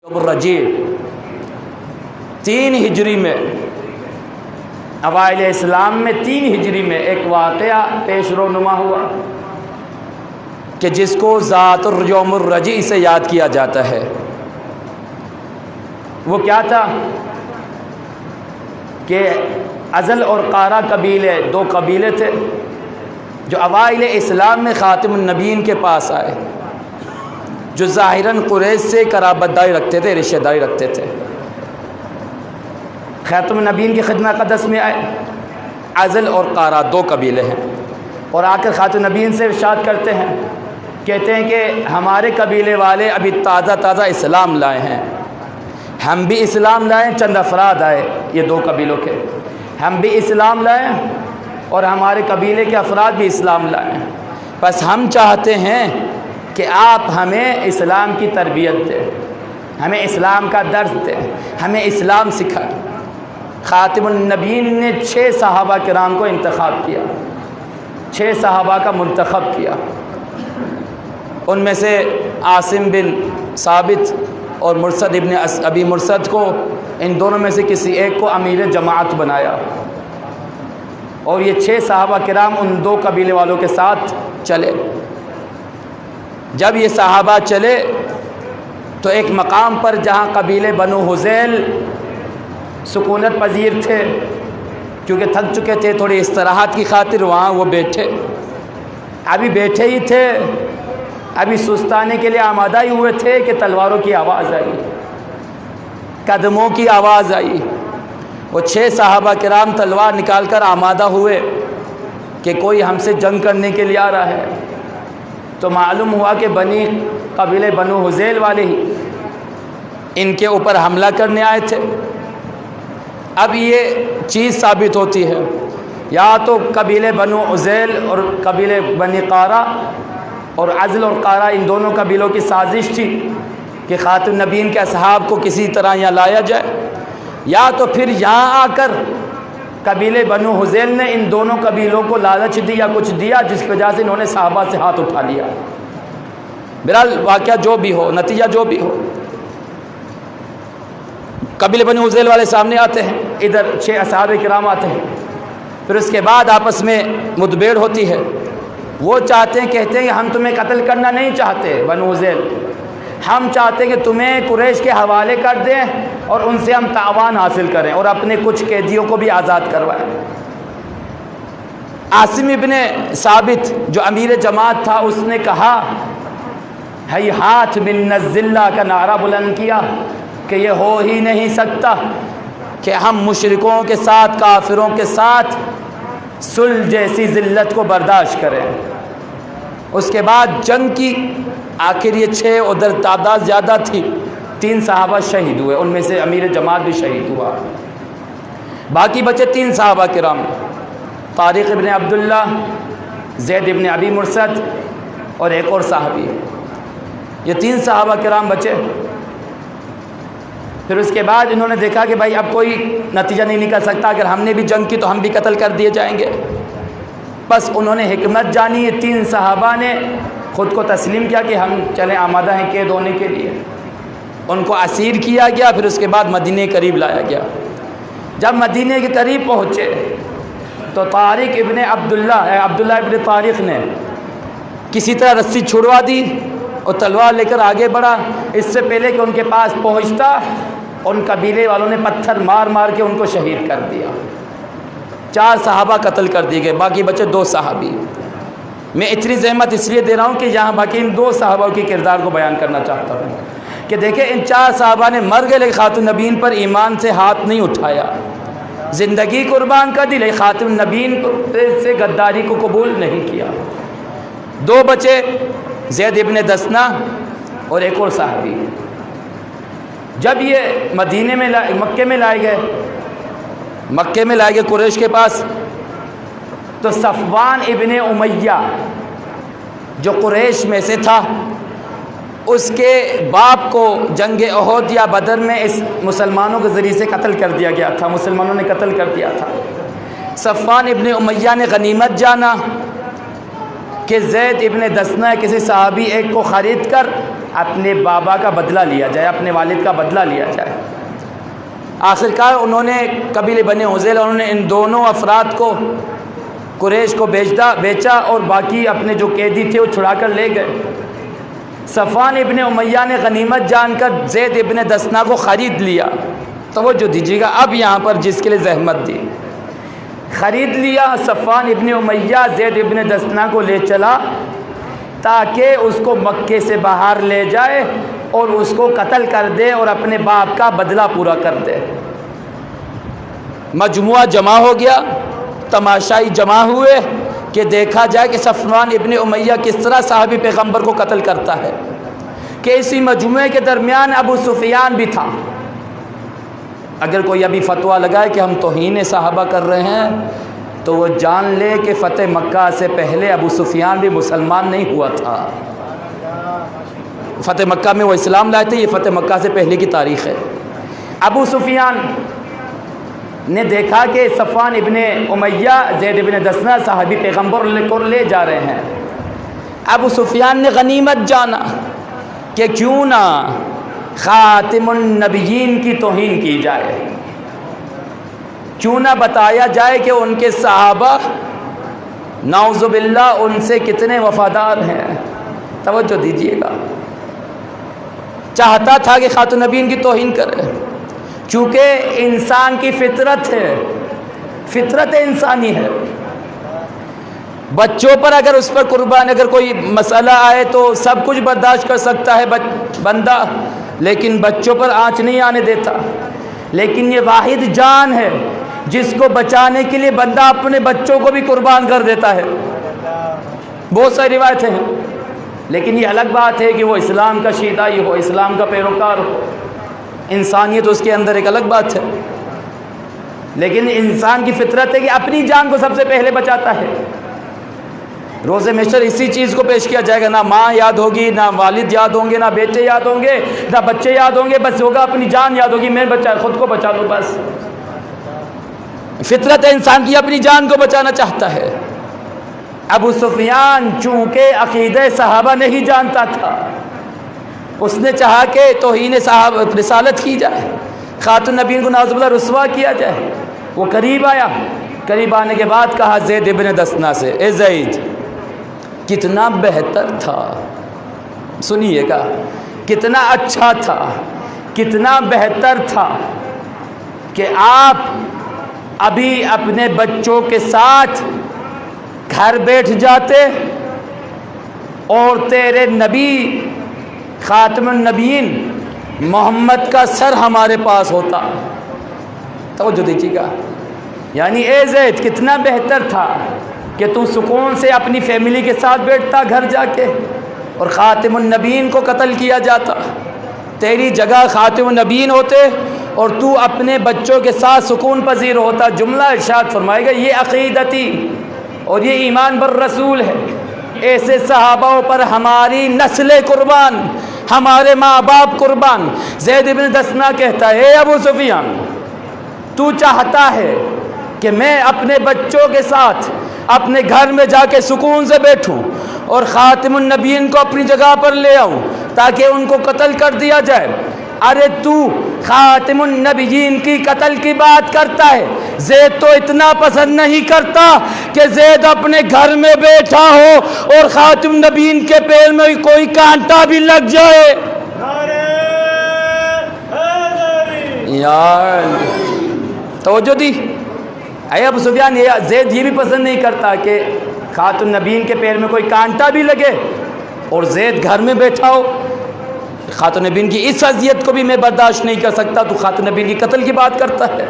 रजी 3 हिजरी में, अवाइल इस्लाम में 3 हिजरी में एक वाक़या पेश रोनुमा हुआ कि जिसको ज़ातुर यौमुर रजी से याद किया जाता है। वो क्या था कि अज़ल और कारा कबीले, 2 कबीले थे जो अवाइल इस्लाम में ख़ातिमुन नबीयीन के पास आए, जो ज़ाहिरन कुरैश से कराबतदारी रखते थे, रिश्तेदारी रखते थे। ख़ातिमुन नबीयीन की खिदमत क़दस में आए। अज़ल और कारा 2 कबीले हैं और आकर ख़ातिमुन नबीयीन से इरशाद करते हैं, कहते हैं कि हमारे कबीले वाले अभी ताज़ा इस्लाम लाए हैं, हम भी इस्लाम लाए। चंद अफराद आए, ये 2 कबीलों के, हम भी इस्लाम लाए और हमारे कबीले के अफराद भी इस्लाम लाए। बस हम चाहते हैं कि आप हमें इस्लाम की तरबियत दें, हमें इस्लाम का दर्स दें, हमें इस्लाम सिखाएं। ख़ातिमुन नबीयीन ने 6 सहाबा किराम को इंतखाब किया, 6 सहाबा का मुंतखब किया। उनमें से आसिम बिन साबित और मुर्सद इब्न अबी मुर्सद को, इन दोनों में से किसी एक को अमीर जमात बनाया और ये 6 सहाबा किराम उन 2 कबीले वालों के साथ चले। जब ये सहाबा चले तो एक मकाम पर जहाँ कबीले बनु हुज़ैल सुकूनत पजीर थे, क्योंकि थक चुके थे, थोड़ी इस्तराहत की खातिर वहाँ वो बैठे। अभी बैठे ही थे, अभी सुस्ताने के लिए आमादा ही हुए थे कि तलवारों की आवाज़ आई, कदमों की आवाज़ आई। वो 6 सहाबा किराम तलवार निकाल कर आमादा हुए कि कोई हमसे जंग करने के लिए आ रहा है। तो मालूम हुआ कि कबीले बनु हुज़ैल वाले ही इनके ऊपर हमला करने आए थे। अब ये चीज़ साबित होती है, या तो कबीले बनु हुज़ैल और कबीले बनी कारा और अज़ल और कारा, इन दोनों कबीलों की साजिश थी कि ख़ातिमुन नबीयीन के असहाब को किसी तरह यहाँ लाया जाए, या तो फिर यहाँ आकर कबीले बनु हुज़ैल ने इन दोनों कबीलों को लालच दिया, कुछ दिया, जिसकी वजह से इन्होंने सहाबा से हाथ उठा लिया। बहरहाल वाक़या जो भी हो, नतीजा जो भी हो, कबीले बनु हुज़ैल वाले सामने आते हैं, इधर 6 असहाबे किराम आते हैं। फिर उसके बाद आपस में मुठभेड़ होती है। वो चाहते हैं, कहते हैं कि हम तुम्हें कत्ल करना नहीं चाहते बनु हुज़ैल, हम चाहते हैं कि तुम्हें कुरैश के हवाले कर दें और उनसे हम तावान हासिल करें और अपने कुछ कैदियों को भी आज़ाद करवाएं। आसिम इब्न साबित जो अमीर जमात था, उसने कहा हैहात मिन ज़िल्ला का नारा बुलंद किया कि ये हो ही नहीं सकता कि हम मुशरिकों के साथ, काफिरों के साथ सुलह जैसी ज़िल्लत को बर्दाश्त करें। उसके बाद जंग की, आखिर ये 6, उधर तादाद ज़्यादा थी, 3 सहाबा शहीद हुए, उनमें से अमीर जमात भी शहीद हुआ। बाकी बचे 3 सहाबा किराम, तारिक इब्न अब्दुल्ला, ज़ैद इब्न अबी मुर्सद और एक और साहबी। ये 3 सहाबा किराम बचे। फिर उसके बाद इन्होंने देखा कि भाई अब कोई नतीजा नहीं निकल सकता, अगर हमने भी जंग की तो हम भी कत्ल कर दिए जाएंगे। बस उन्होंने हिकमत जानी, ये 3 सहाबा ने ख़ुद को तस्लीम किया कि हम चले, आमादा हैं कैद होने के लिए। उनको असीर किया गया, फिर उसके बाद मदीने के करीब लाया गया। जब मदीने के करीब पहुँचे तो तारिक इब्न अब्दुल्ला इब्न तारिक ने किसी तरह रस्सी छुड़वा दी और तलवार लेकर आगे बढ़ा। इससे पहले कि उनके पास पहुँचता, उन कबीले वालों ने पत्थर मार मार के उनको शहीद कर दिया। 4 सहाबा कत्ल कर दिए गए, बाकी बचे 2 सहाबी। मैं इतनी ज़हमत इसलिए दे रहा हूँ कि यहाँ बाकी इन 2 सहाबा के किरदार को बयान करना चाहता हूँ कि देखिए, इन 4 सहाबा ने मर गए लेकिन ख़ातिमुन नबीयीन पर ईमान से हाथ नहीं उठाया, ज़िंदगी कुर्बान कर दी, लेकिन ख़ातिमुन नबीयीन से गद्दारी को कबूल नहीं किया। 2 बचे, ज़ैद इब्न दसना और एक और साहबी। जब ये मक्के में लाए गए कुरैश के पास, तो सफ़वान इब्न उमैया जो कुरैश में से था, उसके बाप को जंग उहद या बदर में इस मुसलमानों के ज़रिए से कत्ल कर दिया गया था, मुसलमानों ने कत्ल कर दिया था। सफ़वान इब्न उमैया ने गनीमत जाना कि ज़ैद इब्न दसना किसी सहाबी एक को ख़रीद कर अपने बाबा का बदला लिया जाए, अपने वालिद का बदला लिया जाए। आखिरकार उन्होंने कबीले बने हुज़ैल, उन्होंने इन दोनों अफराद को कुरैश को बेचा और बाकी अपने जो कैदी थे वो छुड़ा कर ले गए। सफ़वान इब्न उमय्या ने गनीमत जानकर ज़ैद इब्न दसना को ख़रीद लिया। तवज्जो दीजिएगा, अब यहाँ पर जिसके लिए जहमत दी, ख़रीद लिया। सफ़वान इब्न उमय्या ज़ैद इब्न दसना को ले चला ताकि उसको मक्के से बाहर ले जाए और उसको कत्ल कर दे और अपने बाप का बदला पूरा कर दे। मजमुआ जमा हो गया, तमाशाई जमा हुए कि देखा जाए कि सफ़वान इब्न उमय्या किस तरह साहबी पैगम्बर को कत्ल करता है। कि इसी मजमुए के दरमियान अबू सुफियान भी था। अगर कोई अभी फतवा लगाए कि हम तौहीन सहाबा कर रहे हैं तो वो जान ले कि फ़तेह मक्का से पहले अबू सुफियान भी मुसलमान नहीं हुआ था। फ़तेह मक्का में वो इस्लाम लाए थे, ये फ़तेह मक्का से पहले की तारीख़ है। अबू सुफियान ने देखा कि सफ़वान इब्ने उमय्या ज़ैद इब्न दसना साहबी पैगम्बर को ले जा रहे हैं। अबू सुफियान ने गनीमत जाना कि क्यों ना ख़ातिमुन नबिय्यीन की तौहीन की जाए, क्यों ना बताया जाए कि उनके सहाबा नाउज़ुबिल्लाह उनसे कितने वफ़ादार हैं। तवज्जो दीजिएगा, चाहता था कि ख़ातिमुन नबिय्यीन की तौहीन करे, चूँकि इंसान की फितरत है, फितरत इंसानी है। बच्चों पर अगर उस पर कुर्बान अगर कोई मसला आए तो सब कुछ बर्दाश्त कर सकता है बंदा, लेकिन बच्चों पर आँच नहीं आने देता। लेकिन ये वाहिद जान है जिसको बचाने के लिए बंदा अपने बच्चों को भी कुर्बान कर देता है। बहुत सारी रिवायतें हैं, लेकिन ये अलग बात है कि वो इस्लाम का शीदाई हो, इस्लाम का पैरोकार हो, इंसानियत उसके अंदर एक अलग बात है। लेकिन इंसान की फितरत है कि अपनी जान को सबसे पहले बचाता है। रोज़े महशर इसी चीज़ को पेश किया जाएगा, ना माँ याद होगी, ना वालिद याद होंगे, ना बेटे याद होंगे, ना बच्चे याद होंगे, बस होगा अपनी जान याद होगी। मैं बचा खुद को बचा लूँ बस। फितरत है इंसान की, अपनी जान को बचाना चाहता है। अबू सुफियान चूँकि अक़ीदे सहाबा नहीं जानता था, उसने चाहा कि तौहीन सहाबा रिसालत की जाए, ख़ातुन नबीय्यीन को नाउज़ुबिल्लाह रुसवा किया जाए। वो करीब आया, करीब आने के बाद कहा ज़ैद इब्न दसना से, ए ज़ैद कितना बेहतर था, सुनिएगा, कितना अच्छा था, कितना बेहतर था कि आप अभी अपने बच्चों के साथ घर बैठ जाते और तेरे नबी ख़ातिमुन नबिय्यीन मोहम्मद का सर हमारे पास होता। तवज्जो दीजिएगा, यानी ए ज़ैद कितना बेहतर था कि तू सुकून से अपनी फैमिली के साथ बैठता घर जाके और ख़ातिमुन नबिय्यीन को कत्ल किया जाता। तेरी जगह ख़ातिमुन नबिय्यीन होते और तू अपने बच्चों के साथ सुकून पजीर होता। जुमला इरशाद फरमाएगा, ये अक़ीदती और ये ईमान बर रसूल है। ऐसे सहाबाओं पर हमारी नस्लें कुर्बान, हमारे माँ बाप कुर्बान। ज़ैद इब्न दसना कहता है, अबू सुफियान तू चाहता है कि मैं अपने बच्चों के साथ अपने घर में जाके सुकून से बैठूं और ख़ातिमुन नबिय्यीन को अपनी जगह पर ले आऊं ताकि उनको कत्ल कर दिया जाए। अरे तू ख़ातिमुन नबिय्यीन की कत्ल की बात करता है, ज़ैद तो इतना पसंद नहीं करता कि ज़ैद अपने घर में बैठा हो और ख़ातिमुन नबिय्यीन के पैर में कोई कांटा भी लग जाए। यार तवज्जो दी। अबू सुफियान ज़ैद ये भी पसंद नहीं करता कि ख़ातिमुन नबिय्यीन के पैर में कोई कांटा भी लगे और ज़ैद घर में बैठा हो। ख़ातिमुन नबिय्यीन की इस अज़ियत को भी मैं बर्दाश्त नहीं कर सकता, तो ख़ातिमुन नबिय्यीन की कत्ल की बात करता है।